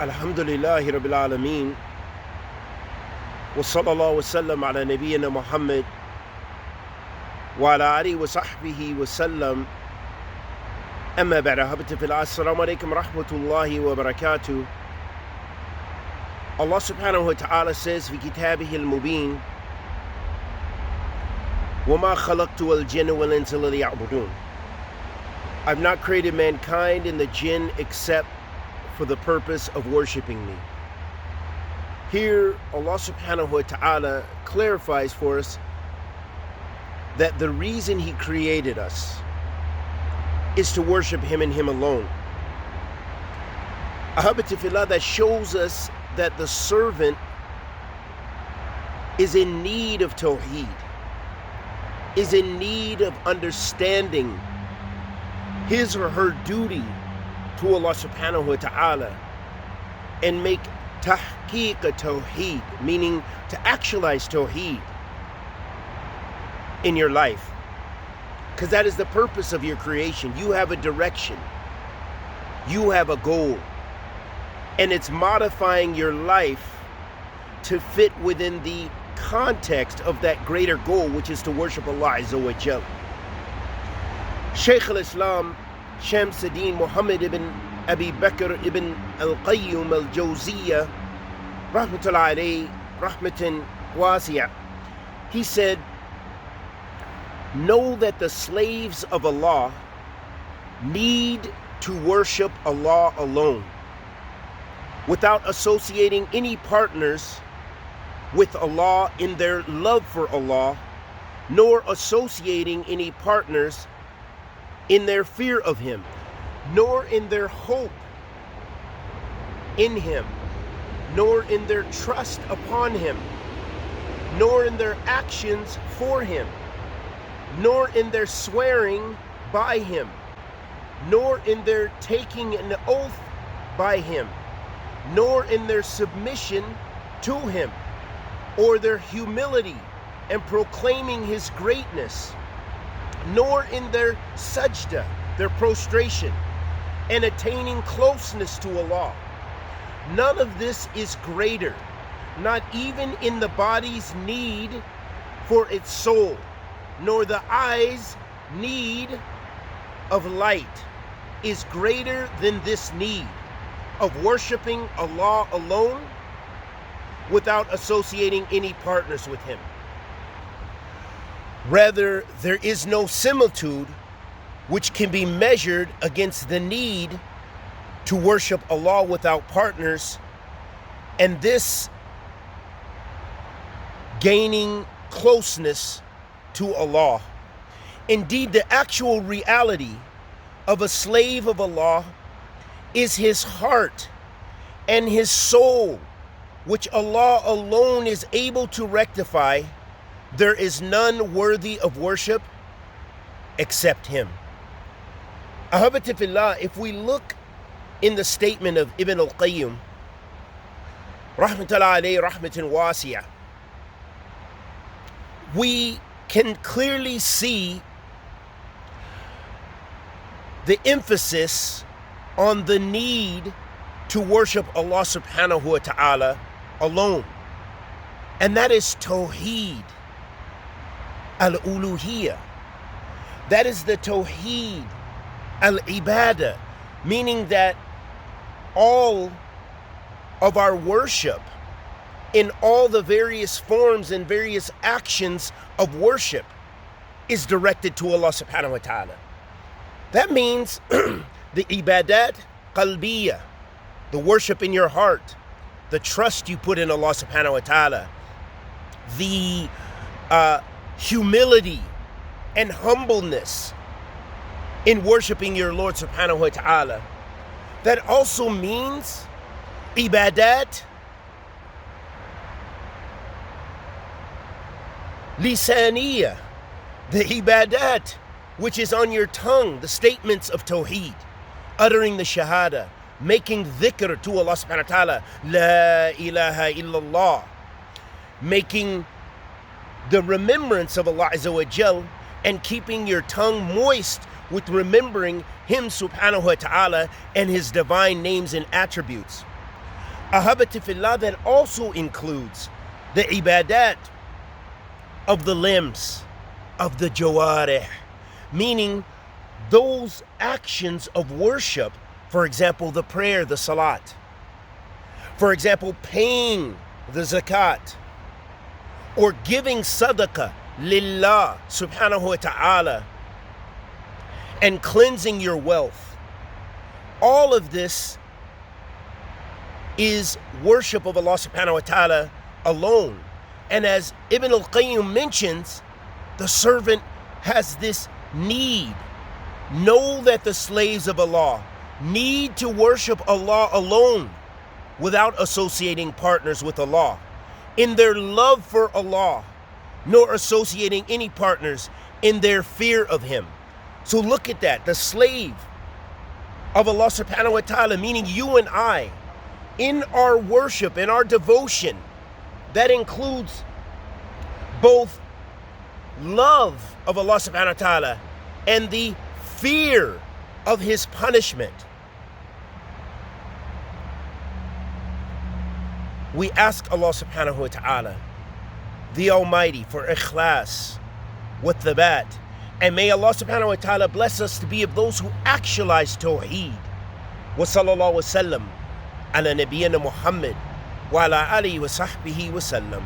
Alhamdulillahi Rabbil Alameen. Wa sallallahu wa sallam ala nabiyyina Muhammad wa ala alihi wa sahbihi wa sallam. Amma ba'da, habati fil assalamu alaikum rahmatullahi wa barakatuh. Allah subhanahu wa ta'ala says fi kitabihi al-mubin, وَمَا خَلَقْتُ الْجِنَّ وَالْإِنسَ إِلَّا لِيَعْبُدُونَ. I've not created mankind and the jinn except for the purpose of worshiping me. Here, Allah subhanahu wa ta'ala clarifies for us that the reason He created us is to worship Him and Him alone. Ahabati fillah, that shows us that the servant is in need of Tawheed, is in need of understanding his or her duty to Allah subhanahu wa ta'ala and make tahqiq Tawheed, meaning to actualize Tawheed in your life. Because that is the purpose of your creation. You have a direction, you have a goal, and it's modifying your life to fit within the context of that greater goal, which is to worship Allah Azza wa Jal. Shaykh al-Islam Shamsuddin Muhammad ibn Abi Bakr ibn al-Qayyum al-Jawziyya rahmatullahi alayhi rahmatan wasi'a, he said, know that the slaves of Allah need to worship Allah alone without associating any partners with Allah in their love for Allah, nor associating any partners in their fear of Him, nor in their hope in Him, nor in their trust upon Him, nor in their actions for Him, nor in their swearing by Him, nor in their taking an oath by Him, nor in their submission to Him, or their humility and proclaiming His greatness, nor in their sajda, their prostration, and attaining closeness to Allah. None of this is greater, not even in the body's need for its soul, nor the eye's need of light is greater than this need of worshiping Allah alone without associating any partners with Him. Rather, there is no similitude which can be measured against the need to worship Allah without partners, and this gaining closeness to Allah. Indeed, the actual reality of a slave of Allah is his heart and his soul, which Allah alone is able to rectify. There is none worthy of worship except Him. Ahabati fillah, if we look in the statement of Ibn al-Qayyim, rahmatullahi alayhi rahmatan wasi'a, we can clearly see the emphasis on the need to worship Allah subhanahu wa ta'ala alone. And that is Tawheed al-Uluhiyya. That is the Tawheed al-Ibadah, meaning that all of our worship in all the various forms and various actions of worship is directed to Allah subhanahu wa ta'ala. That means the ibadat qalbiyya, the worship in your heart, the trust you put in Allah subhanahu wa ta'ala, the humility and humbleness in worshiping your Lord subhanahu wa ta'ala. That also means ibadat lisaniyya, the ibadat which is on your tongue, the statements of Tawheed, uttering the shahada, making dhikr to Allah subhanahu wa ta'ala, la ilaha illallah, making the remembrance of Allah Azza wa Jal, and keeping your tongue moist with remembering Him subhanahu wa ta'ala and His divine names and attributes. ahabati fillah, that also includes the ibadat of the limbs, of the jawarih, meaning those actions of worship, for example, the prayer, the salat, for example, paying the zakat, or giving sadaqah lillah subhanahu wa ta'ala, and cleansing your wealth. All of this is worship of Allah subhanahu wa ta'ala alone. And as Ibn al-Qayyim mentions, the servant has this need. Know that the slaves of Allah need to worship Allah alone without associating partners with Allah in their love for Allah, nor associating any partners in their fear of Him. So look at that, the slave of Allah subhanahu wa ta'ala, meaning you and I, in our worship, in our devotion, that includes both love of Allah subhanahu wa ta'ala and the fear of His punishment. We ask Allah subhanahu wa ta'ala, the Almighty, for ikhlas, with thabat, and may Allah subhanahu wa ta'ala bless us to be of those who actualize Tawheed. Wa sallallahu wa sallam ala nabiyyina Muhammad wa ala alihi wa sahbihi wa sallam.